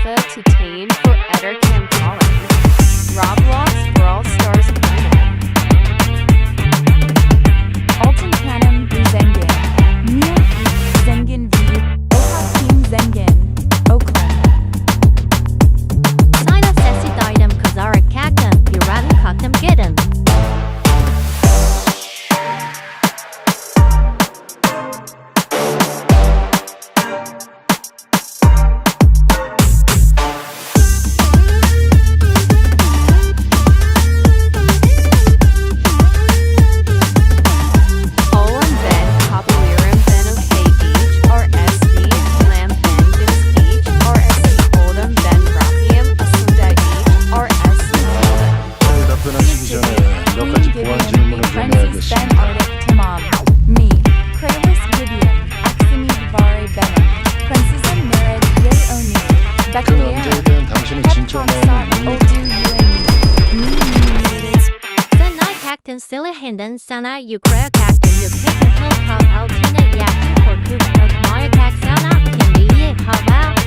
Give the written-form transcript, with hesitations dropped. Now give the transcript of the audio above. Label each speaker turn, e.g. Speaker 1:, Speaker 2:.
Speaker 1: alpha to tame for Ettercam calling. Roblox Brawl Stars Planet.
Speaker 2: Alton Canum v Zengin. Mia Zengin v Ohakim Zengin. Oakland.
Speaker 3: Sign of sassy item Kazara Cactum, Piratan Cactum Gidim.
Speaker 4: 그 남자에 대한 당신의 진짜 마음은
Speaker 3: Sanai Cactum Silla Hinden Sanai Ukraine Cactum Yukik Hill Pop Altina Yakin for Coop of Maya Cac Sana Kimbi Hava